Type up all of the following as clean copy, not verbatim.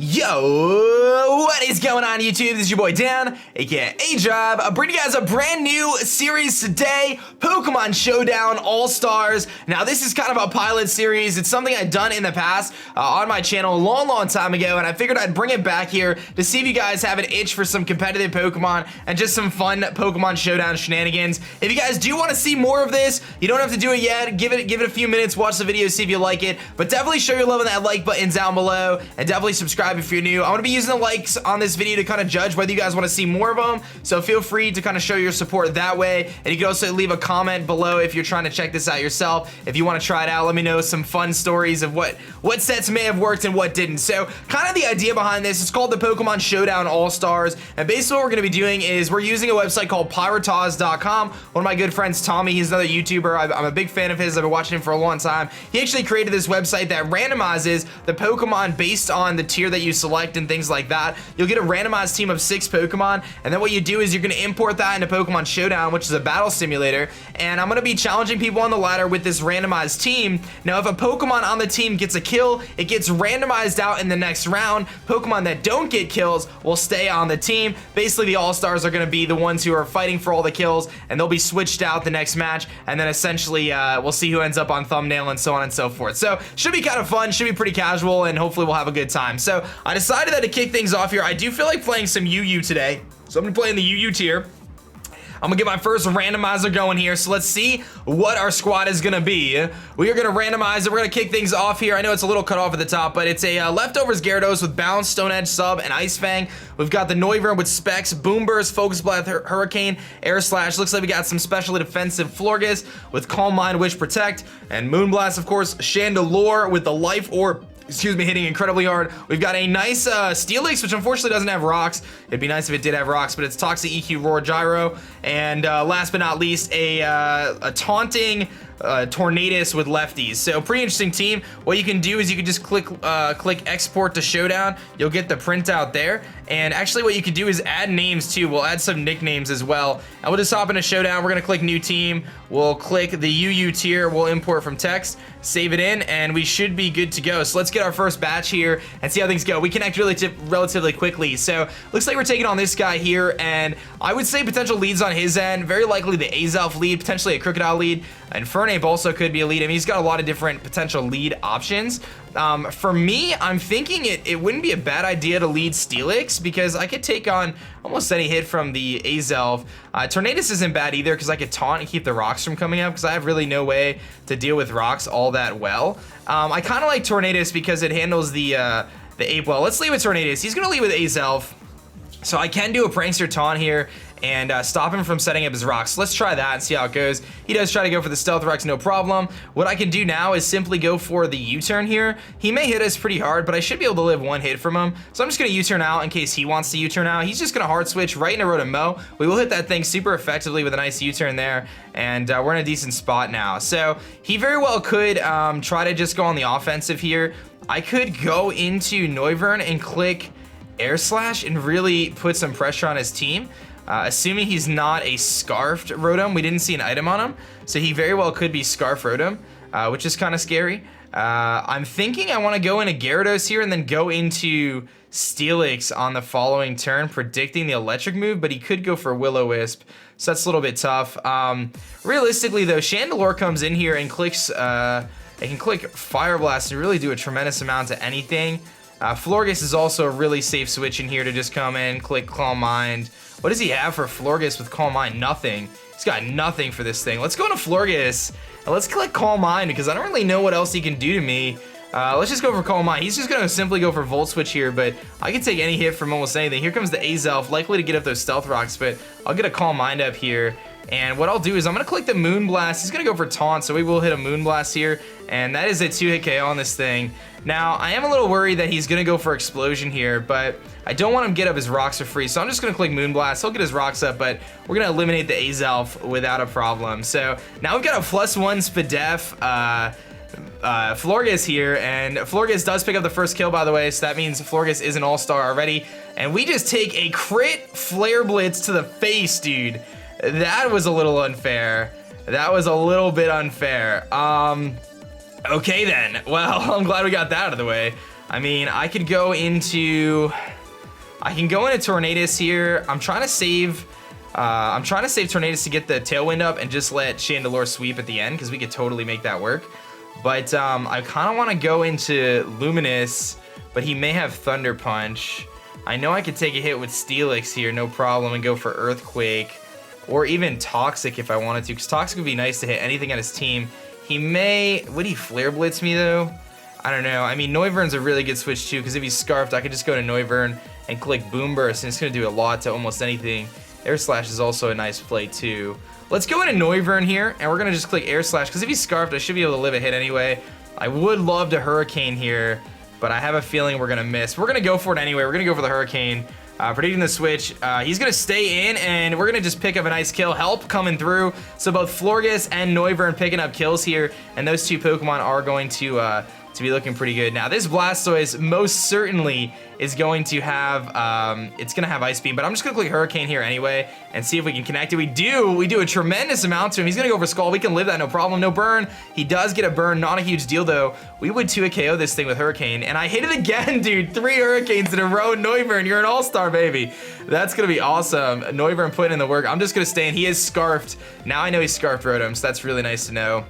Yo, what is going on YouTube? This is your boy Dan, aka aDrive. I'm bringing you guys a brand new series today, Pokemon Showdown All-Stars. Now this is kind of a pilot series. It's something I've done in the past on my channel a long time ago, and I figured I'd bring it back here to see if you guys have an itch for some competitive Pokemon and just some fun Pokemon Showdown shenanigans. If you guys do want to see more of this, you don't have to do it yet. Give it a few minutes, watch the video, see if you like it, but definitely show your love on that like button down below, and definitely subscribe if you're new. I'm gonna be using the likes on this video to kind of judge whether you guys want to see more of them, so feel free to kind of show your support that way. And you can also leave a comment below if you're trying to check this out yourself. If you want to try it out, let me know some fun stories of what sets may have worked and what didn't. So kind of the idea behind this is called the Pokemon Showdown All-Stars, and basically what we're gonna be doing is we're using a website called Pyrotaz.com. One of my good friends, Tommy, he's another YouTuber. I'm a big fan of his. I've been watching him for a long time. He actually created this website that randomizes the Pokemon based on the tier that you select and things like that. You'll get a randomized team of 6 Pokemon, and then what you do is you're going to import that into Pokemon Showdown, which is a battle simulator, and I'm going to be challenging people on the ladder with this randomized team. Now if a Pokemon on the team gets a kill, it gets randomized out in the next round. Pokemon that don't get kills will stay on the team. Basically the All-Stars are going to be the ones who are fighting for all the kills, and they'll be switched out the next match, and then essentially we'll see who ends up on thumbnail and so on and so forth. So should be kind of fun, should be pretty casual, and hopefully we'll have a good time. So I decided that to kick things off here, I do feel like playing some UU today, so I'm gonna play in the UU tier. I'm gonna get my first randomizer going here, so let's see what our squad is gonna be. We are gonna randomize it. We're gonna kick things off here. I know it's a little cut off at the top, but it's a Leftovers Gyarados with Bounce, Stone Edge Sub, and Ice Fang. We've got the Noivern with Specs, Boom Burst, Focus Blast, Hurricane, Air Slash. Looks like we got some specially defensive Florges with Calm Mind, Wish, Protect, and Moonblast, of course. Chandelure with the Life Orb, hitting incredibly hard. We've got a nice Steelix, which unfortunately doesn't have rocks. It'd be nice if it did have rocks, but it's Toxic EQ, Roar, Gyro, and last but not least, a taunting Tornadus with lefties. So pretty interesting team. What you can do is you can just click export to Showdown. You'll get the printout there. And actually what you can do is add names too. We'll add some nicknames as well. And we'll just hop into Showdown. We're gonna click new team. We'll click the UU tier. We'll import from text, save it in, and we should be good to go. So let's get our first batch here and see how things go. We connect relatively quickly. So looks like we're taking on this guy here, and I would say potential leads on his end. Very likely the Azelf lead, potentially a Crocodile lead. Infernape also could be a lead. I mean, he's got a lot of different potential lead options. For me, I'm thinking it wouldn't be a bad idea to lead Steelix because I could take on almost any hit from the Azelf. Tornadus isn't bad either because I could taunt and keep the rocks from coming up because I have really no way to deal with rocks all that well. I kind of like Tornadus because it handles the Ape well. Let's lead with Tornadus. He's going to lead with Azelf. So I can do a Prankster Taunt here and stop him from setting up his rocks. So let's try that and see how it goes. He does try to go for the Stealth Rocks, no problem. What I can do now is simply go for the U-turn here. He may hit us pretty hard, but I should be able to live one hit from him. So I'm just gonna U-turn out in case he wants to U-turn out. He's just gonna hard switch right into Rotom-Mow. We will hit that thing super effectively with a nice U-turn there, and we're in a decent spot now. So he very well could try to just go on the offensive here. I could go into Noivern and click Air Slash and really put some pressure on his team. Assuming he's not a Scarfed Rotom, we didn't see an item on him, so he very well could be Scarf Rotom, which is kind of scary. I'm thinking I want to go into Gyarados here and then go into Steelix on the following turn, predicting the electric move, but he could go for Will-O-Wisp, so that's a little bit tough. Realistically though, Chandelure comes in here and clicks, it can click Fire Blast and really do a tremendous amount to anything. Florges is also a really safe switch in here to just come in, click Calm Mind. What does he have for Florges with Calm Mind? Nothing. He's got nothing for this thing. Let's go into Florges and let's click Calm Mind because I don't really know what else he can do to me. Let's just go for Calm Mind. He's just gonna simply go for Volt Switch here, but I can take any hit from almost anything. Here comes the Azelf, likely to get up those Stealth Rocks, but I'll get a Calm Mind up here. And what I'll do is I'm gonna click the Moonblast. He's gonna go for Taunt, so we will hit a Moonblast here. And that is a 2-hit KO on this thing. Now, I am a little worried that he's gonna go for Explosion here, but I don't want him to get up his rocks for free, so I'm just gonna click Moonblast. He'll get his rocks up, but we're gonna eliminate the Azelf without a problem. So now we've got a +1 Spadef Florges here, and Florges does pick up the first kill, by the way, so that means Florges is an all-star already. And we just take a crit Flare Blitz to the face, dude. That was a little unfair. That was a little bit unfair. Okay then. Well, I'm glad we got that out of the way. I mean, I can go into Tornadus here. I'm trying to save Tornadus to get the Tailwind up and just let Chandelure sweep at the end, because we could totally make that work. But I kind of want to go into Luminous, but he may have Thunder Punch. I know I could take a hit with Steelix here, no problem, and go for Earthquake. Or even Toxic if I wanted to, because Toxic would be nice to hit anything on his team. Would he Flare Blitz me though? I don't know. I mean, Noivern's a really good switch too, because if he's Scarfed, I could just go to Noivern and click Boom Burst, and it's going to do a lot to almost anything. Air Slash is also a nice play too. Let's go into Noivern here, and we're going to just click Air Slash, because if he's Scarfed, I should be able to live a hit anyway. I would love to Hurricane here, but I have a feeling we're going to miss. We're going to go for it anyway. We're going to go for the Hurricane. Predicting the switch. He's going to stay in, and we're going to just pick up a nice kill. Help coming through. So both Florges and Noivern picking up kills here, and those two Pokemon are going to be looking pretty good. Now, this Blastoise most certainly is going to have, it's going to have Ice Beam, but I'm just going to click Hurricane here anyway and see if we can connect it. We do a tremendous amount to him. He's going to go for Skull. We can live that, no problem. No burn. He does get a burn. Not a huge deal, though. We would 2 KO this thing with Hurricane, and I hit it again, dude. 3 Hurricanes in a row. Noivern, you're an all-star, baby. That's going to be awesome. Noivern putting in the work. I'm just going to stay in. He is Scarfed. Now I know he's Scarfed Rotom, so that's really nice to know.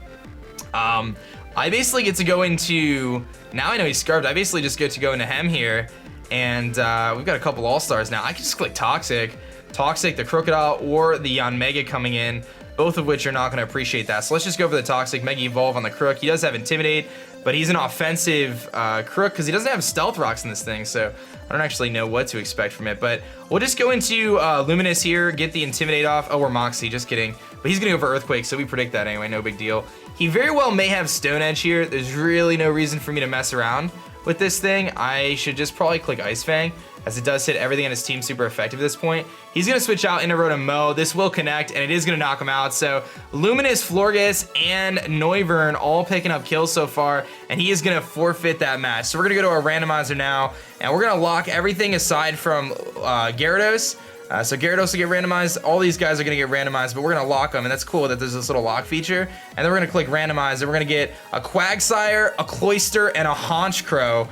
I basically get to go into, now I know he's Scarfed, I basically just get to go into Hem here, and we've got a couple All-Stars now. I can just click Toxic, the Crocodile, or the Yanmega coming in, both of which are not going to appreciate that. So let's just go for the Toxic, Mega Evolve on the Crook. He does have Intimidate, but he's an offensive Crook because he doesn't have Stealth Rocks in this thing, so I don't actually know what to expect from it. But we'll just go into Luminous here, get the Intimidate off. Oh, we're Moxie, just kidding. But he's going to go for Earthquake, so we predict that anyway, no big deal. He very well may have Stone Edge here. There's really no reason for me to mess around with this thing. I should just probably click Ice Fang, as it does hit everything on his team super effective at this point. He's going to switch out into Rotom Mow. This will connect, and it is going to knock him out. So Luminous, Florges, and Noivern all picking up kills so far, and he is going to forfeit that match. So we're going to go to our Randomizer now, and we're going to lock everything aside from Gyarados. So Gyarados will get randomized. All these guys are going to get randomized, but we're going to lock them, and that's cool that there's this little lock feature. And then we're going to click Randomize, and we're going to get a Quagsire, a Cloyster, and a Honchkrow,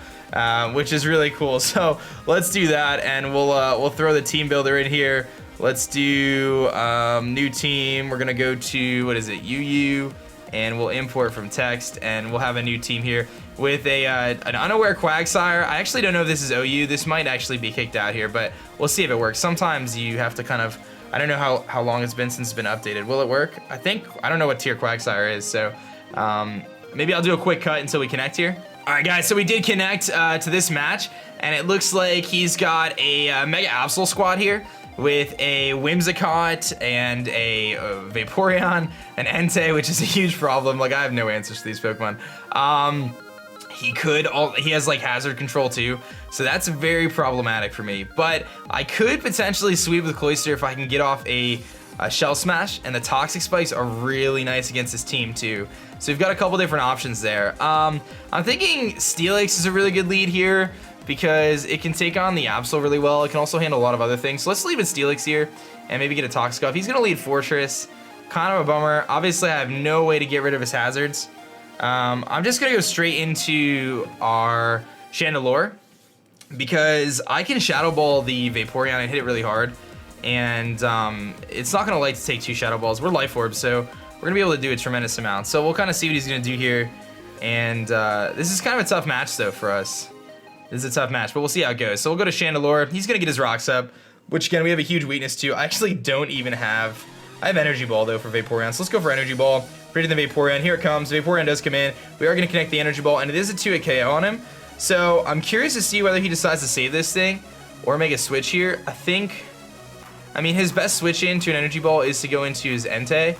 which is really cool. So let's do that, and we'll throw the team builder in here. Let's do new team. We're going to go to, what is it, UU, and we'll import from text, and we'll have a new team here with an unaware Quagsire. I actually don't know if this is OU. This might actually be kicked out here, but we'll see if it works. Sometimes you have to kind of, I don't know how long it's been since it's been updated. Will it work? I don't know what tier Quagsire is, so maybe I'll do a quick cut until we connect here. All right, guys, so we did connect to this match, and it looks like he's got a Mega Absol squad here with a Whimsicott and a Vaporeon, an Entei, which is a huge problem. Like, I have no answers to these Pokemon. He has like hazard control too, so that's very problematic for me. But I could potentially sweep with Cloyster if I can get off a Shell Smash, and the Toxic Spikes are really nice against this team too. So we've got a couple different options there. I'm thinking Steelix is a really good lead here because it can take on the Absol really well. It can also handle a lot of other things. So let's leave with Steelix here and maybe get a Toxic off. He's gonna lead Fortress, kind of a bummer. Obviously I have no way to get rid of his hazards. I'm just gonna go straight into our Chandelure because I can Shadow Ball the Vaporeon and hit it really hard, and it's not gonna like to take 2 Shadow Balls. We're Life Orb, so we're gonna be able to do a tremendous amount. So we'll kind of see what he's gonna do here, and this is kind of a tough match though for us. This is a tough match, but we'll see how it goes. So we'll go to Chandelure. He's gonna get his Rocks up, which again we have a huge weakness to. I actually don't even have. I have Energy Ball though for Vaporeon, so let's go for Energy Ball. Pretty the Vaporeon. Here it comes. Vaporeon does come in. We are going to connect the Energy Ball, and it is a 2-hit KO on him. So I'm curious to see whether he decides to save this thing or make a switch here. I mean, his best switch into an Energy Ball is to go into his Entei.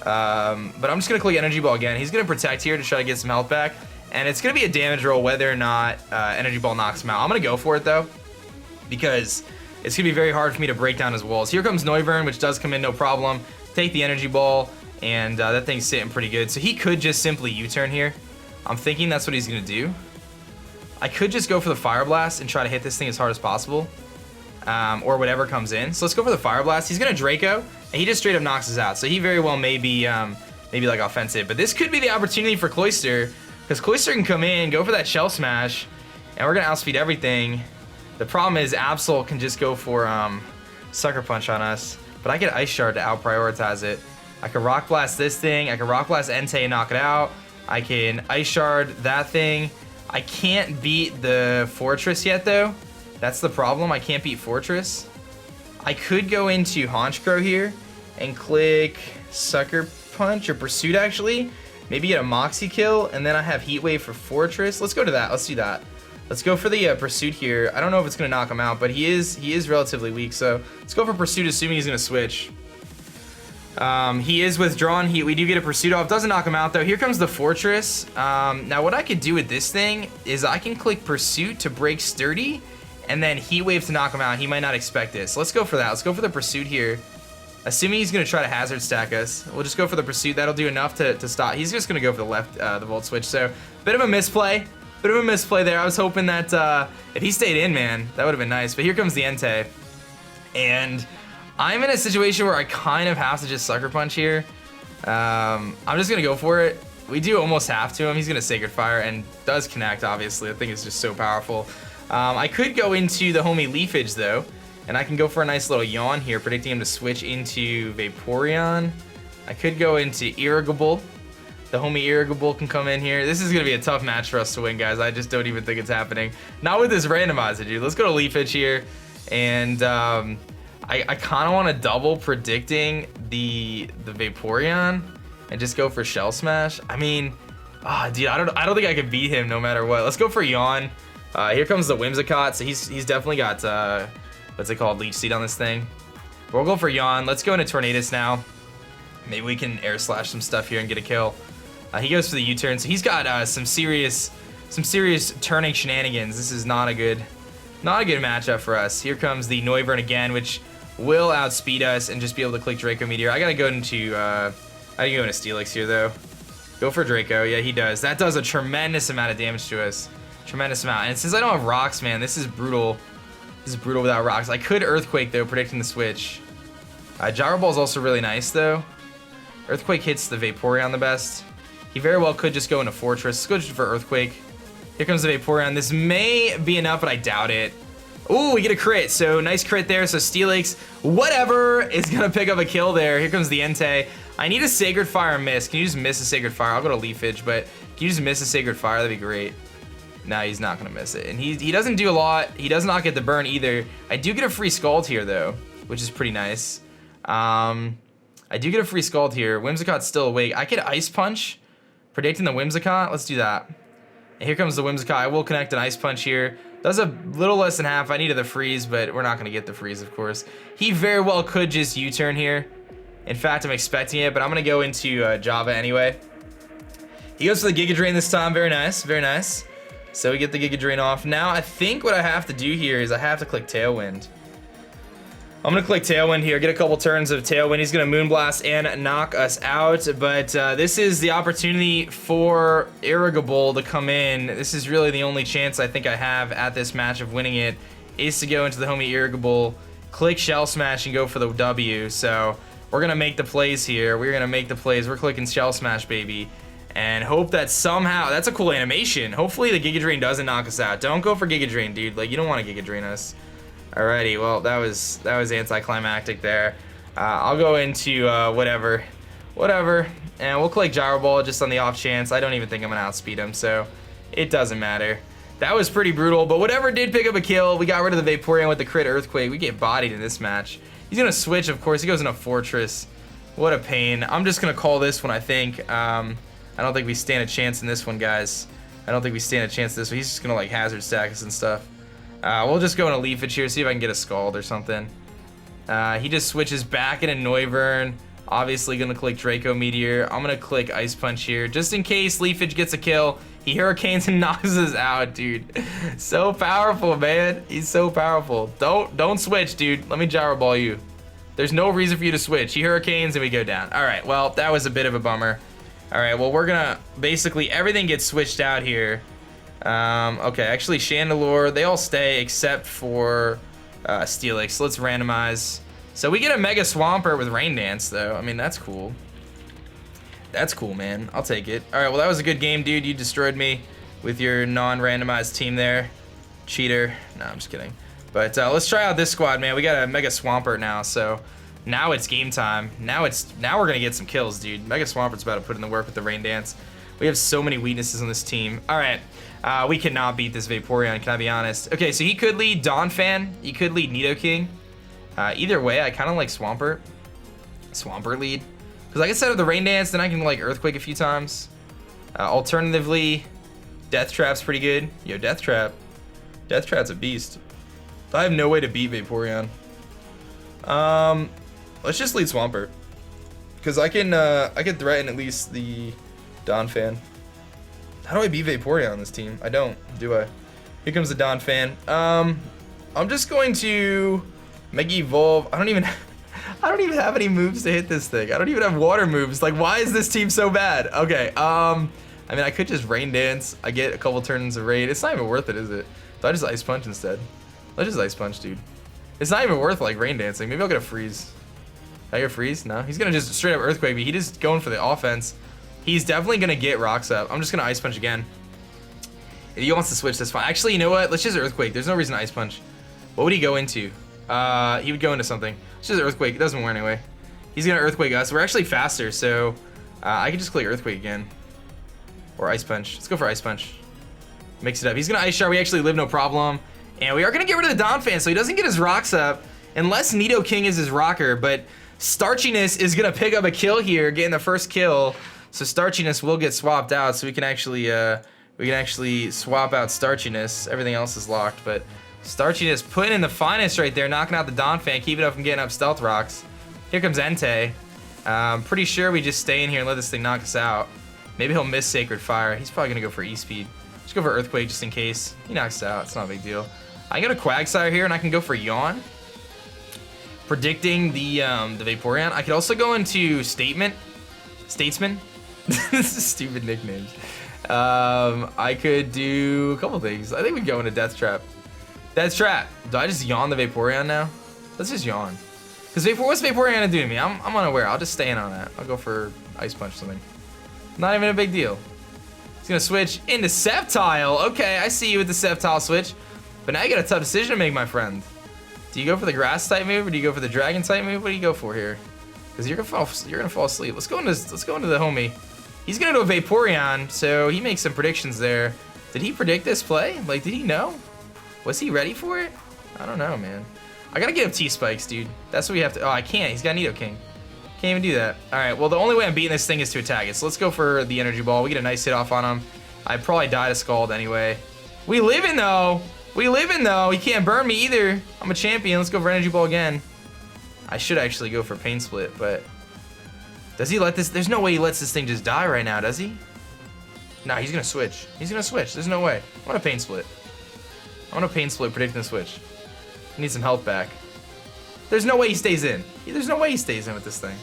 But I'm just going to click Energy Ball again. He's going to Protect here to try to get some health back, and it's going to be a damage roll whether or not Energy Ball knocks him out. I'm going to go for it though, because it's going to be very hard for me to break down his walls. Here comes Noivern, which does come in no problem. Take the Energy Ball, and that thing's sitting pretty good. So he could just simply U-turn here. I'm thinking that's what he's going to do. I could just go for the Fire Blast and try to hit this thing as hard as possible, or whatever comes in. So let's go for the Fire Blast. He's going to Draco, and he just straight up knocks us out. So he very well may be like offensive. But this could be the opportunity for Cloyster, because Cloyster can come in, go for that Shell Smash, and we're gonna outspeed everything. The problem is Absol can just go for Sucker Punch on us, but I get Ice Shard to out prioritize it. I can Rock Blast this thing, I can Rock Blast Entei and knock it out. I can Ice Shard that thing. I can't beat the Fortress yet though. That's the problem, I can't beat Fortress. I could go into Honchkrow here and click Sucker Punch or Pursuit actually. Maybe get a Moxie kill, and then I have Heat Wave for Fortress. Let's go to that, let's do that. Let's go for the Pursuit here. I don't know if it's gonna knock him out, but he is relatively weak, so let's go for Pursuit assuming he's gonna switch. He is withdrawn. We do get a Pursuit off. Doesn't knock him out though. Here comes the Fortress. Now what I could do with this thing is I can click Pursuit to break Sturdy, and then Heat Wave to knock him out. He might not expect this. So let's go for that. Let's go for the Pursuit here. Assuming he's gonna try to hazard stack us, we'll just go for the Pursuit. That'll do enough to stop. He's just gonna go for the left, the Volt Switch. So bit of a misplay. Bit of a misplay there. I was hoping that if he stayed in, man, that would have been nice. But here comes the Entei. And I'm in a situation where I kind of have to just Sucker Punch here. I'm just going to go for it. We do almost have to him. He's going to Sacred Fire and does connect, obviously. I think it's just so powerful. I could go into the homie Leafage, though. And I can go for a nice little Yawn here, predicting him to switch into Vaporeon. I could go into Irrigable. The homie Irrigable can come in here. This is going to be a tough match for us to win, guys. I just don't even think it's happening. Not with this Randomizer, dude. Let's go to Leafage here. And I kind of want to double predicting the Vaporeon and just go for Shell Smash. I mean, dude, I don't think I could beat him no matter what. Let's go for Yawn. Here comes the Whimsicott. So he's definitely got, what's it called, Leech Seed on this thing. We'll go for Yawn. Let's go into Tornadus now. Maybe we can Air Slash some stuff here and get a kill. He goes for the U-turn, so he's got some serious turning shenanigans. This is not a good matchup for us. Here comes the Noivern again, which will outspeed us and just be able to click Draco Meteor. I gotta go into Steelix here though. Go for Draco. Yeah, he does. That does a tremendous amount of damage to us. Tremendous amount. And since I don't have rocks, man, this is brutal. This is brutal without rocks. I could Earthquake though, predicting the switch. Gyro Ball is also really nice though. Earthquake hits the Vaporeon the best. He very well could just go into Fortress. Let's go for Earthquake. Here comes the Vaporeon. This may be enough, but I doubt it. Ooh, we get a crit. So nice crit there. So Steelix, whatever, is gonna pick up a kill there. Here comes the Entei. I need a Sacred Fire miss. Can you just miss a Sacred Fire? I'll go to Leafage, but can you just miss a Sacred Fire? That'd be great. No, he's not gonna miss it. And he doesn't do a lot. He does not get the burn either. I do get a free Scald here though, which is pretty nice. I do get a free Scald here. Whimsicott's still awake. I could Ice Punch, predicting the Whimsicott. Let's do that. And here comes the Whimsicott. I will connect an Ice Punch here. Does a little less than half. I needed the freeze, but we're not going to get the freeze, of course. He very well could just U-turn here. In fact, I'm expecting it, but I'm going to go into Java anyway. He goes for the Giga Drain this time. Very nice. Very nice. So we get the Giga Drain off. Now, I think what I have to do here is I have to click Tailwind. I'm going to click Tailwind here, get a couple turns of Tailwind. He's going to Moonblast and knock us out, but this is the opportunity for Irrigable to come in. This is really the only chance I think I have at this match of winning it, is to go into the homie Irrigable, click Shell Smash, and go for the W. So we're going to make the plays here. We're going to make the plays. We're clicking Shell Smash, baby, and hope that somehow... That's a cool animation. Hopefully the Giga Drain doesn't knock us out. Don't go for Giga Drain, dude. Like, you don't want to Giga Drain us. Alrighty, well, that was anticlimactic there. I'll go into whatever, and we'll click Gyro Ball just on the off chance. I don't even think I'm gonna outspeed him, so it doesn't matter. That was pretty brutal, but whatever did pick up a kill. We got rid of the Vaporeon with the crit Earthquake. We get bodied in this match. He's gonna switch, of course. He goes into Fortress. What a pain. I'm just gonna call this one, I think. I don't think we stand a chance in this one, guys. I don't think we stand a chance in this one. He's just gonna like hazard stack us and stuff. We'll just go in a Leafage here, see if I can get a Scald or something. He just switches back into Noivern. Obviously gonna click Draco Meteor. I'm gonna click Ice Punch here, just in case Leafage gets a kill. He Hurricanes and knocks us out, dude. So powerful, man. He's so powerful. Don't switch, dude. Let me Gyro Ball you. There's no reason for you to switch. He Hurricanes and we go down. All right, well, that was a bit of a bummer. All right, well, we're gonna, basically everything gets switched out here. Okay, actually Chandelure, they all stay except for Steelix. So let's randomize. So we get a Mega Swampert with Rain Dance though. I mean, that's cool. That's cool, man. I'll take it. All right, well, that was a good game, dude. You destroyed me with your non-randomized team there. Cheater. No, I'm just kidding. But let's try out this squad, man. We got a Mega Swampert now, so now it's game time. Now we're gonna get some kills, dude. Mega Swampert's about to put in the work with the Rain Dance. We have so many weaknesses on this team. All right, we cannot beat this Vaporeon, can I be honest? Okay, so he could lead Donphan. He could lead Nidoking. Either way, I kind of like Swampert. Swampert lead. Because I can set up the Rain Dance, then I can like Earthquake a few times. Alternatively, Death Trap's pretty good. Yo, Death Trap. Death Trap's a beast. I have no way to beat Vaporeon. Let's just lead Swampert. Because I can threaten at least the Donphan. How do I beat Vaporeon on this team? I don't, do I? Here comes the Donphan. I'm just going to Mega Evolve. I don't even have any moves to hit this thing. I don't even have water moves. Like, why is this team so bad? Okay, I mean, I could just Rain Dance. I get a couple turns of rain. It's not even worth it, is it? So I just Ice Punch instead. Let's just Ice Punch, dude. It's not even worth like Rain Dancing. Maybe I'll get a Freeze. I get a Freeze? No, he's gonna just straight up Earthquake me. He just going for the offense. He's definitely gonna get Rocks up. I'm just gonna Ice Punch again. If he wants to switch, that's fine. Actually, you know what? Let's just Earthquake. There's no reason to Ice Punch. What would he go into? He would go into something. It's just Earthquake. It doesn't work anyway. He's gonna Earthquake us. We're actually faster, so I can just click Earthquake again. Or Ice Punch. Let's go for Ice Punch. Mix it up. He's gonna Ice Shard. We actually live no problem. And we are gonna get rid of the Donphan so he doesn't get his Rocks up. Unless Nidoking is his rocker, but Starchiness is gonna pick up a kill here, getting the first kill. So Starchiness will get swapped out, so we can actually swap out Starchiness. Everything else is locked, but Starchiness putting in the finest right there, knocking out the Donphan, keeping up from getting up Stealth Rocks. Here comes Entei. I'm pretty sure we just stay in here and let this thing knock us out. Maybe he'll miss Sacred Fire. He's probably gonna go for E-Speed. Just go for Earthquake just in case. He knocks us out. It's not a big deal. I got a Quagsire here, and I can go for Yawn. Predicting the Vaporeon. I could also go into Statesman. This is stupid nicknames. I could do a couple things. I think we go into Death Trap. Death Trap. Do I just Yawn the Vaporeon now? Let's just Yawn. Because what's Vaporeon gonna do to me? I'm unaware. I'll just stay in on that. I'll go for Ice Punch something. Not even a big deal. He's gonna switch into Sceptile. Okay, I see you with the Sceptile switch. But now you got a tough decision to make, my friend. Do you go for the Grass type move or do you go for the Dragon type move? What do you go for here? Because you're gonna fall asleep. Let's go into the homie. He's gonna do a Vaporeon, so he makes some predictions there. Did he predict this play? Like, did he know? Was he ready for it? I don't know, man. I gotta get him T-Spikes, dude. That's what we have to. Oh, I can't. He's got Nidoking. Can't even do that. All right. Well, the only way I'm beating this thing is to attack it. So let's go for the Energy Ball. We get a nice hit off on him. I'd probably die to Scald anyway. We living though. We living though. He can't burn me either. I'm a champion. Let's go for Energy Ball again. I should actually go for Pain Split, but does he let this? There's no way he lets this thing just die right now, does he? Nah, he's gonna switch. He's gonna switch. There's no way. I want a Pain Split. I want a Pain Split predicting the switch. I need some health back. There's no way he stays in. There's no way he stays in with this thing.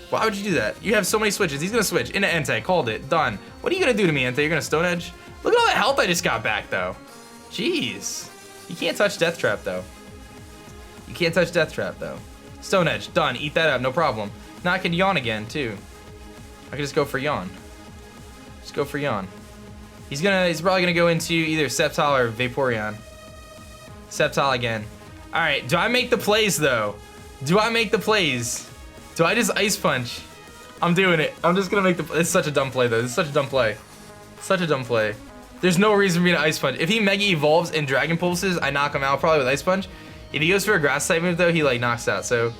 Why would you do that? You have so many switches. He's gonna switch into Entei. Called it. Done. What are you gonna do to me, Entei? You're gonna Stone Edge? Look at all that health I just got back, though. Jeez. You can't touch Death Trap, though. You can't touch Death Trap, though. Stone Edge. Done. Eat that up. No problem. Now I can Yawn again, too. I can just go for Yawn. Just go for Yawn. He's probably gonna go into either Sceptile or Vaporeon. Sceptile again. All right. Do I make the plays, though? Do I make the plays? Do I just Ice Punch? I'm doing it. I'm just gonna make the. It's such a dumb play, though. It's such a dumb play. Such a dumb play. There's no reason for me to Ice Punch. If he Mega Evolves and Dragon Pulses, I knock him out probably with Ice Punch. If he goes for a Grass type move, though, he like knocks out. So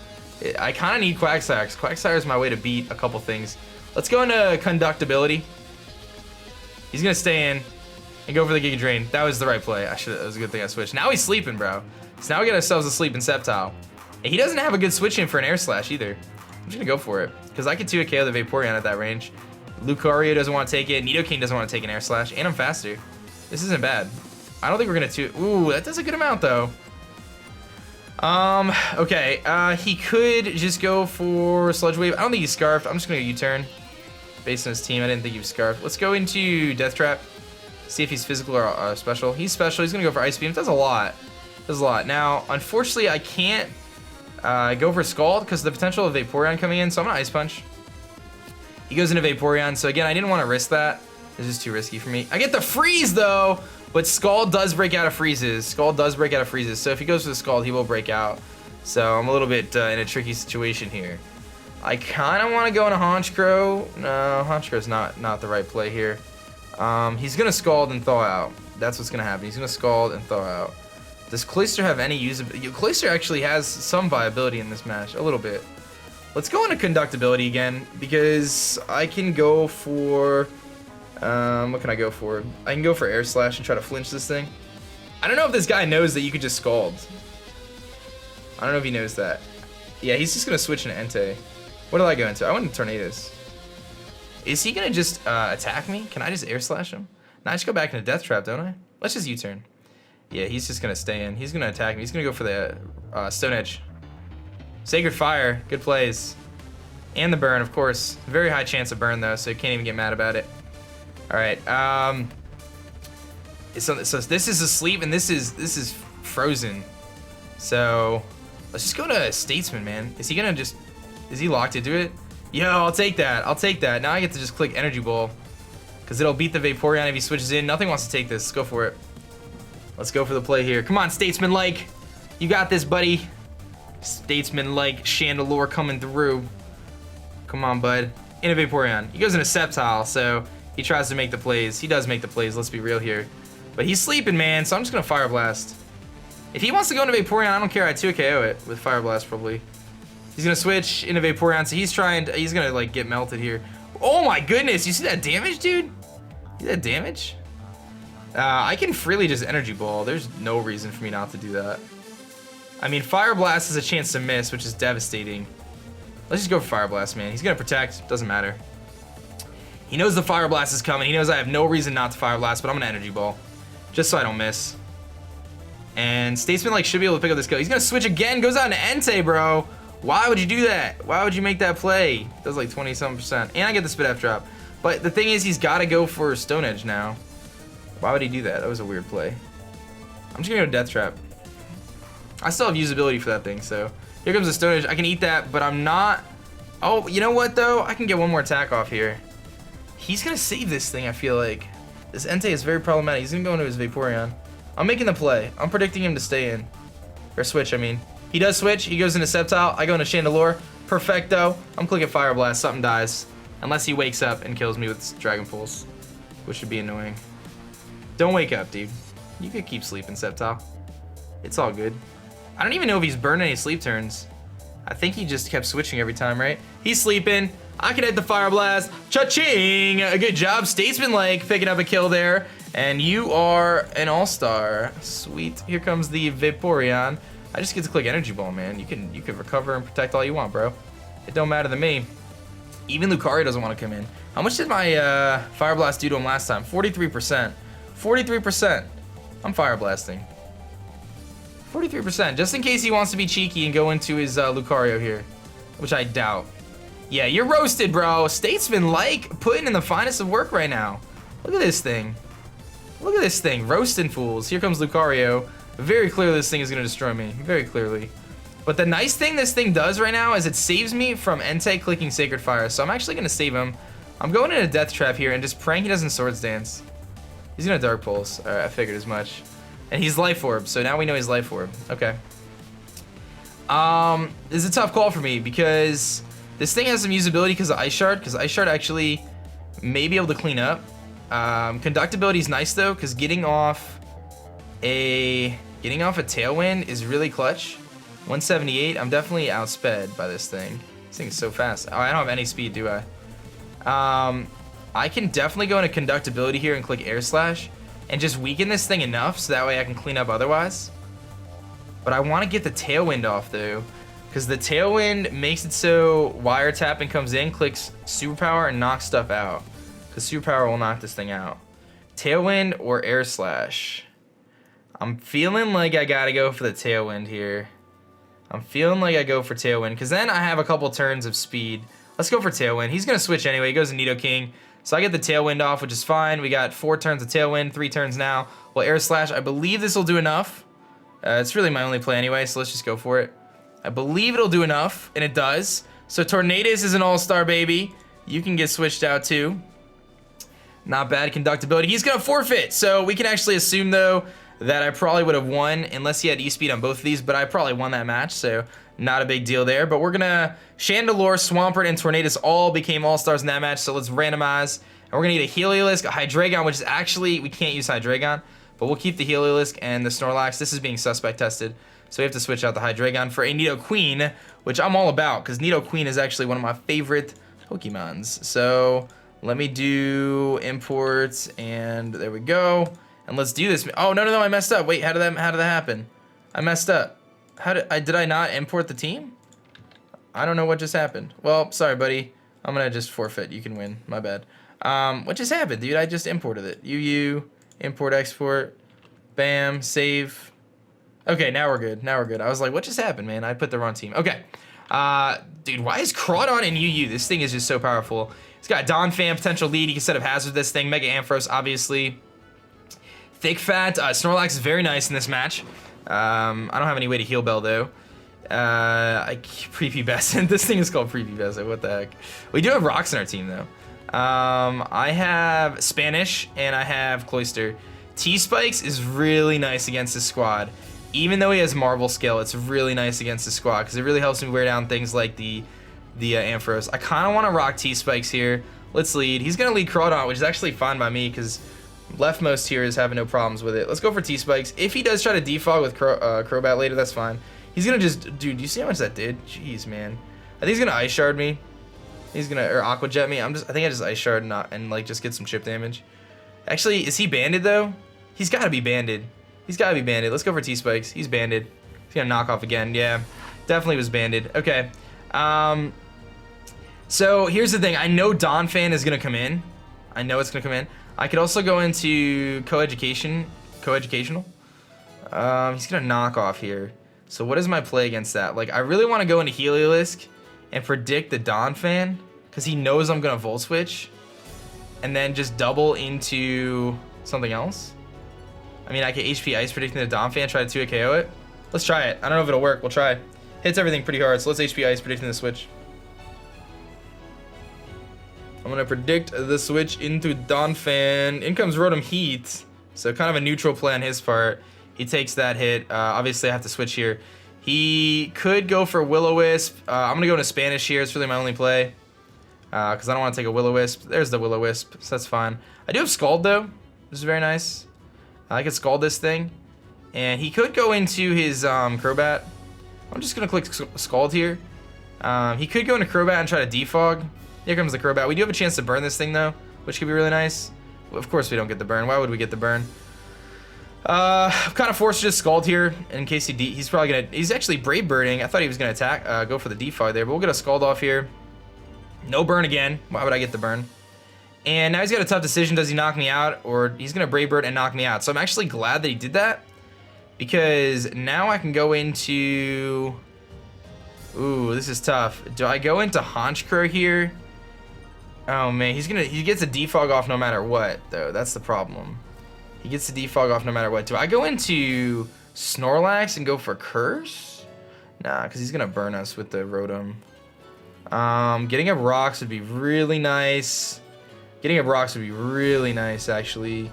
I kind of need Quagsire. Quagsire is my way to beat a couple things. Let's go into Conductibility. He's gonna stay in and go for the Giga Drain. That was the right play. That was a good thing I switched. Now he's sleeping, bro. So now we get ourselves asleep in Sceptile. And he doesn't have a good switch in for an Air Slash either. I'm just gonna go for it. Because I could 2 KO the Vaporeon at that range. Lucario doesn't want to take it. Nidoking doesn't want to take an Air Slash. And I'm faster. This isn't bad. I don't think we're gonna Ooh, that does a good amount though. Okay. He could just go for Sludge Wave. I don't think he's Scarfed. I'm just gonna go U-turn. Based on his team, I didn't think he was Scarfed. Let's go into Death Trap. See if he's physical or special. He's special. He's gonna go for Ice Beam. It does a lot. Does a lot. Now, unfortunately, I can't go for Scald because of the potential of Vaporeon coming in, so I'm gonna Ice Punch. He goes into Vaporeon, so again, I didn't want to risk that. This is too risky for me. I get the freeze, though! But Scald does break out of freezes. Scald does break out of freezes. So if he goes for the Scald, he will break out. So I'm a little bit in a tricky situation here. I kind of want to go into Honchkrow. No, Honchkrow's not the right play here. He's going to Scald and Thaw out. That's what's going to happen. He's going to Scald and Thaw out. Does Cloyster have any usability? Cloyster actually has some viability in this match, a little bit. Let's go into Conductability again, because I can go for... what can I go for? I can go for Air Slash and try to flinch this thing. I don't know if this guy knows that you could just Scald. I don't know if he knows that. Yeah, he's just going to switch into Entei. What did I go into? I went into Tornadus. Is he going to just attack me? Can I just Air Slash him? No, I just go back into Death Trap, don't I? Let's just U-turn. Yeah, he's just going to stay in. He's going to attack me. He's going to go for the Stone Edge. Sacred Fire. Good plays. And the burn, of course. Very high chance of burn, though, so you can't even get mad about it. All right. So this is asleep, and this is frozen. So let's just go to Statesman, man. Is he going to just... Is he locked into it? Yo, I'll take that. I'll take that. Now I get to just click Energy Ball, because it'll beat the Vaporeon if he switches in. Nothing wants to take this. Let's go for it. Let's go for the play here. Come on, Statesman-like. You got this, buddy. Statesman-like Chandelure coming through. Come on, bud. In a Vaporeon. He goes in a Sceptile, so he tries to make the plays. He does make the plays, let's be real here. But he's sleeping, man, so I'm just going to Fire Blast. If he wants to go into Vaporeon, I don't care. I 2KO it with Fire Blast, probably. He's going to switch into Vaporeon, so he's going to, like, get melted here. Oh, my goodness. You see that damage, dude? See that damage? I can freely just Energy Ball. There's no reason for me not to do that. I mean, Fire Blast has a chance to miss, which is devastating. Let's just go for Fire Blast, man. He's going to protect. Doesn't matter. He knows the Fire Blast is coming. He knows I have no reason not to Fire Blast, but I'm going to Energy Ball. Just so I don't miss. And Statesman, like, should be able to pick up this kill. He's going to switch again. Goes out into Entei, bro. Why would you do that? Why would you make that play? Does like 20-something%. And I get the Spit F drop. But the thing is, he's got to go for Stone Edge now. Why would he do that? That was a weird play. I'm just going to go Death Trap. I still have usability for that thing, so... Here comes the Stone Edge. I can eat that, but I'm not... Oh, you know what, though? I can get one more attack off here. He's going to save this thing, I feel like. This Entei is very problematic. He's going to go into his Vaporeon. I'm making the play. I'm predicting him to stay in. Or switch, I mean. He does switch. He goes into Sceptile. I go into Chandelure. Perfecto. I'm clicking Fire Blast. Something dies. Unless he wakes up and kills me with Dragon Pulse, which would be annoying. Don't wake up, dude. You could keep sleeping, Sceptile. It's all good. I don't even know if he's burned any sleep turns. I think he just kept switching every time, right? He's sleeping. I can hit the Fire Blast. Cha-ching! Good job, Statesman-like, picking up a kill there. And you are an all-star. Sweet. Here comes the Vaporeon. I just get to click Energy Ball, man. You can recover and protect all you want, bro. It don't matter to me. Even Lucario doesn't want to come in. How much did my Fire Blast do to him last time? 43%. 43%. I'm Fire Blasting. 43%, just in case he wants to be cheeky and go into his Lucario here, which I doubt. Yeah, you're roasted, bro. Statesman-like, putting in the finest of work right now. Look at this thing. Look at this thing, roasting fools. Here comes Lucario. Very clearly this thing is going to destroy me, very clearly. But the nice thing this thing does right now is it saves me from Entei clicking Sacred Fire, so I'm actually going to save him. I'm going into Death Trap here and just praying he doesn't Swords Dance. He's going to Dark Pulse. All right, I figured as much. And he's Life Orb, so now we know he's Life Orb. Okay. This is a tough call for me because this thing has some usability because of Ice Shard, because Ice Shard actually may be able to clean up. Conductability is nice though, because getting off a Tailwind is really clutch. 178. I'm definitely outsped by this thing. This thing is so fast. Oh, I don't have any speed, do I? I can definitely go into Conductability here and click Air Slash and just weaken this thing enough so that way I can clean up otherwise. But I want to get the Tailwind off though, because the Tailwind makes it so wiretapping comes in, clicks Superpower, and knocks stuff out. Because Superpower will knock this thing out. Tailwind or Air Slash? I'm feeling like I gotta go for the Tailwind here. I'm feeling like I go for Tailwind, because then I have a couple turns of speed. Let's go for Tailwind. He's going to switch anyway. He goes to Nidoking. So I get the Tailwind off, which is fine. We got 4 turns of Tailwind, 3 turns now. Well, Air Slash, I believe this will do enough. It's really my only play anyway, so let's just go for it. I believe it'll do enough, and it does. So Tornadus is an all-star, baby. You can get switched out too. Not bad conductability. He's gonna forfeit, so we can actually assume though that I probably would have won unless he had E-speed on both of these, but I probably won that match, so not a big deal there. But we're gonna Chandelure, Swampert, and Tornadus all became all-stars in that match, so let's randomize. And we're gonna get a Heliolisk, a Hydreigon, which is actually, we can't use Hydreigon, but we'll keep the Heliolisk and the Snorlax. This is being suspect tested, so we have to switch out the Hydreigon for a Nidoqueen, which I'm all about, because Nidoqueen is actually one of my favorite Pokemons. So let me do imports, and there we go. And let's do this. Oh, no, I messed up. Wait, how did that happen? I messed up. Did I not import the team? I don't know what just happened. Well, sorry, buddy. I'm gonna just forfeit. You can win. My bad. What just happened, dude? I just imported it. UU, import, export, bam, save. Okay, now we're good. I was like, what just happened, man? I put the wrong team. Okay. Dude, why is Crawdon in UU? This thing is just so powerful. He's got Donphan, potential lead. He can set up Hazard this thing. Mega Ampharos, obviously. Thick Fat. Snorlax is very nice in this match. I don't have any way to heal Bell, though. Prepubescent. This thing is called Prepubescent. What the heck? We do have rocks in our team, though. I have Spanish, and I have Cloyster. T-Spikes is really nice against this squad. Even though he has Marble Scale, it's really nice against the squad, because it really helps me wear down things like the Ampharos. I kind of want to rock T-Spikes here. Let's lead. He's going to lead Crawdon, which is actually fine by me, because leftmost here is having no problems with it. Let's go for T-Spikes. If he does try to defog with Crobat later, that's fine. He's going to just... Dude, do you see how much that did? Jeez, man. I think he's going to Ice Shard me. He's going to... Or Aqua Jet me. I think I just Ice Shard and like, just get some chip damage. Actually, is he banded, though? He's got to be banded. He's got to be banded. Let's go for T-Spikes. He's banded. He's going to knock off again. Yeah, definitely was banded. Okay. So, here's the thing. I know Donphan is going to come in. I know it's going to come in. I could also go into coeducational. He's gonna knock off here. So what is my play against that? Like, I really want to go into Heliolisk and predict the Donphan, because he knows I'm gonna Volt Switch, and then just double into something else. I mean, I can HP Ice predicting the Donphan, try to 2-hit KO it. Let's try it. I don't know if it'll work. We'll try. Hits everything pretty hard, so let's HP Ice predicting the switch. I'm gonna predict the switch into Donphan. In comes Rotom Heat. So kind of a neutral play on his part. He takes that hit. Obviously, I have to switch here. He could go for Will-O-Wisp. I'm gonna go into Spanish here. It's really my only play. Because I don't want to take a Will-O-Wisp. There's the Will-O-Wisp, so that's fine. I do have Scald, though. This is very nice. I could Scald this thing. And he could go into his Crobat. I'm just gonna click Scald here. He could go into Crobat and try to defog. Here comes the Crobat. We do have a chance to burn this thing, though, which could be really nice. Well, of course we don't get the burn. Why would we get the burn? I'm kind of forced to just Scald here in case he's probably gonna... He's actually Brave Birding. I thought he was gonna attack, go for the defog there, but we'll get a Scald off here. No burn again. Why would I get the burn? And now he's got a tough decision. Does he knock me out, or he's gonna Brave Bird and knock me out? So I'm actually glad that he did that, because now I can go into... Ooh, this is tough. Do I go into Honchkrow here? Oh man, he gets a defog off no matter what, though. That's the problem. He gets the defog off no matter what. Do I go into Snorlax and go for Curse? Nah, because he's gonna burn us with the Rotom. Getting up Rocks would be really nice. Actually.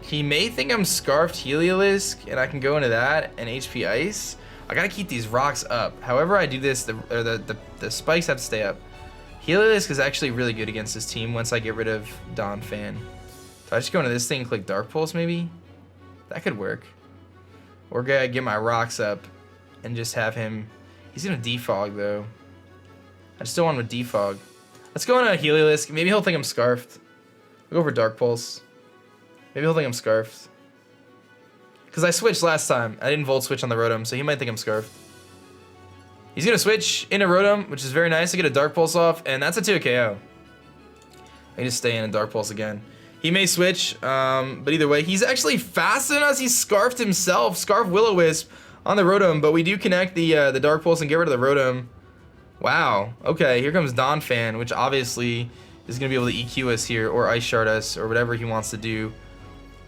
He may think I'm Scarfed Heliolisk, and I can go into that and HP Ice. I gotta keep these rocks up. However I do this, the spikes have to stay up. Heliolisk is actually really good against this team once I get rid of Donphan. So I just go into this thing and click Dark Pulse, maybe? That could work. Or get my rocks up and just have him... He's gonna defog, though. I just don't want him to defog. Let's go into Heliolisk. Maybe he'll think I'm Scarfed. We'll go for Dark Pulse. Maybe he'll think I'm Scarfed. Because I switched last time. I didn't Volt Switch on the Rotom, so he might think I'm Scarfed. He's going to switch into Rotom, which is very nice. I get a Dark Pulse off, and that's a 2 KO. I can just stay in and Dark Pulse again. He may switch, but either way, he's actually faster than us. He's Scarfed himself. Scarf Will-O-Wisp on the Rotom, but we do connect the Dark Pulse and get rid of the Rotom. Wow. Okay, here comes Donphan, which obviously is going to be able to EQ us here, or Ice Shard us, or whatever he wants to do.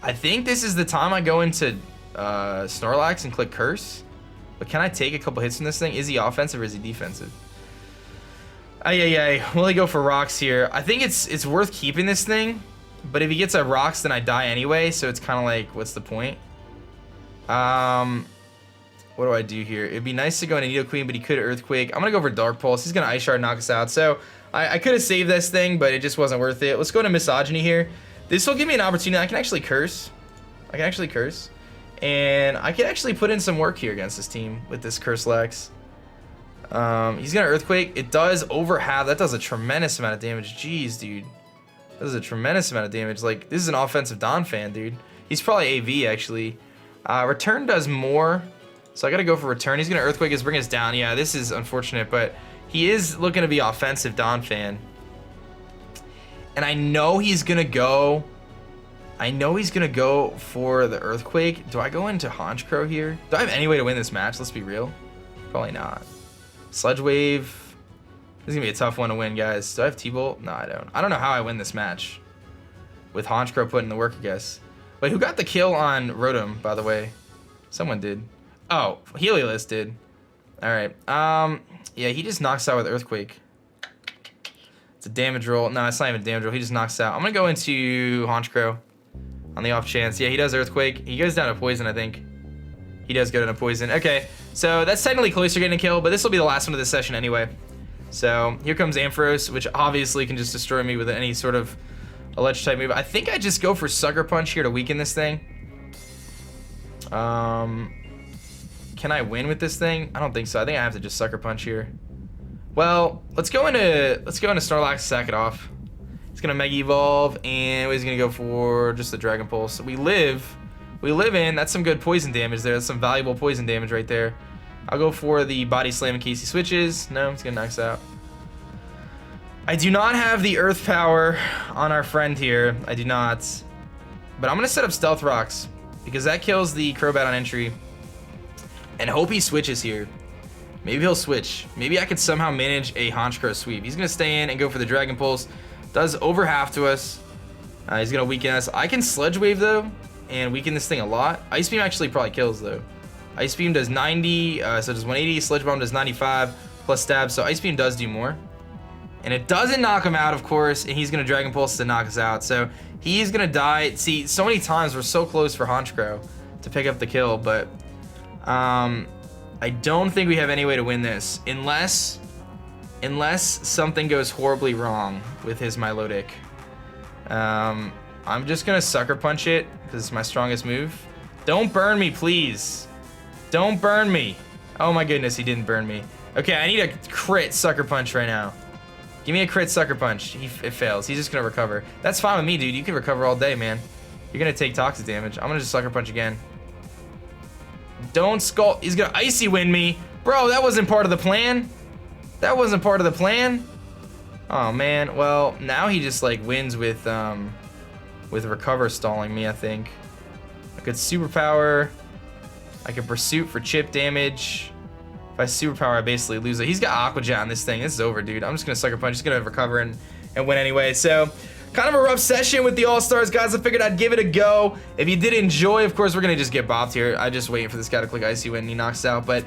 I think this is the time I go into Snorlax and click Curse. But can I take a couple hits from this thing? Is he offensive or is he defensive? Will he go for rocks here? I think it's worth keeping this thing, but if he gets a rocks, then I die anyway, so it's kind of like, what's the point? What do I do here? It'd be nice to go into Needle Queen, but he could Earthquake. I'm gonna go for Dark Pulse. He's gonna Ice Shard, knock us out. So I could have saved this thing, but it just wasn't worth it. Let's go to Misogyny here. This will give me an opportunity. I can actually curse. And I can actually put in some work here against this team with this Curse Lex. He's gonna Earthquake. It does over half. That does a tremendous amount of damage. Jeez, dude. That does a tremendous amount of damage. Like, this is an offensive Don fan, dude. He's probably AV, actually. Return does more. So I gotta go for Return. He's gonna Earthquake us, bring us down. Yeah, this is unfortunate, but he is looking to be offensive Don fan. And I know he's gonna go for the Earthquake. Do I go into Honchkrow here? Do I have any way to win this match? Let's be real. Probably not. Sludge Wave. This is gonna be a tough one to win, guys. Do I have T-Bolt? No, I don't. I don't know how I win this match. With Honchkrow putting the work, I guess. Wait, who got the kill on Rotom, by the way? Someone did. Oh, Heliolisk did. Alright. Yeah, he just knocks out with Earthquake. It's a damage roll. No, it's not even a damage roll. He just knocks out. I'm gonna go into Honchkrow on the off chance. Yeah, he does Earthquake. He goes down to Poison, I think. He does go down to Poison. Okay, so that's technically close to getting a kill, but this will be the last one of this session anyway. So here comes Ampharos, which obviously can just destroy me with any sort of Electric type move. I think I just go for Sucker Punch here to weaken this thing. Can I win with this thing? I don't think so. I think I have to just Sucker Punch here. Well, let's go into Snorlax, sack it off. He's gonna Mega Evolve, and he's gonna go for just the Dragon Pulse. We live in. That's some good poison damage there. That's some valuable poison damage right there. I'll go for the Body Slam in case he switches. No, he's gonna knock us out. I do not have the Earth Power on our friend here. I do not. But I'm gonna set up Stealth Rocks because that kills the Crobat on entry. And hope he switches here. Maybe he'll switch. Maybe I could somehow manage a Honchkrow sweep. He's gonna stay in and go for the Dragon Pulse. Does over half to us. He's gonna weaken us. I can Sludge Wave though and weaken this thing a lot. Ice Beam actually probably kills though. Ice Beam does 90, so it does 180. Sludge Bomb does 95 plus stab. So Ice Beam does do more. And it doesn't knock him out, of course, and he's gonna Dragon Pulse to knock us out. So he's gonna die. See, so many times we're so close for Honchkrow to pick up the kill, but I don't think we have any way to win this unless something goes horribly wrong with his Milotic. I'm just gonna Sucker Punch it because it's my strongest move. Don't burn me, please. Don't burn me. Oh my goodness, he didn't burn me. Okay, I need a crit Sucker Punch right now. Give me a crit Sucker Punch. It fails. He's just gonna recover. That's fine with me, dude. You can recover all day, man. You're gonna take toxic damage. I'm gonna just Sucker Punch again. Don't Skull. He's gonna Icy Wind me. Bro, that wasn't part of the plan. That wasn't part of the plan. Oh man. Well, now he just like wins with Recover stalling me, I think. I could Superpower. I could Pursuit for chip damage. If I Superpower, I basically lose it. He's got Aqua Jet on this thing. This is over, dude. I'm just gonna Sucker Punch. Just gonna Recover and win anyway. So, kind of a rough session with the All-Stars, guys. I figured I'd give it a go. If you did enjoy, of course, we're gonna just get bopped here. I'm just waiting for this guy to click Icy Wind and he knocks out. But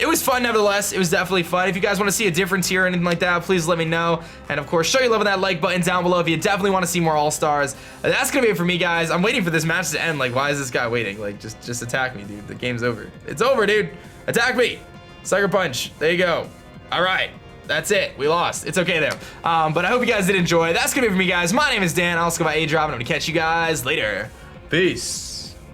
it was fun, nevertheless. It was definitely fun. If you guys want to see a difference here or anything like that, please let me know. And of course, show your love with that like button down below if you definitely want to see more All-Stars. That's gonna be it for me, guys. I'm waiting for this match to end. Like, why is this guy waiting? Like, just attack me, dude. The game's over. It's over, dude. Attack me. Sucker Punch. There you go. All right. That's it. We lost. It's okay though. But I hope you guys did enjoy. That's gonna be it for me, guys. My name is Dan. I'll also go by aDrive, and I'm gonna catch you guys later. Peace.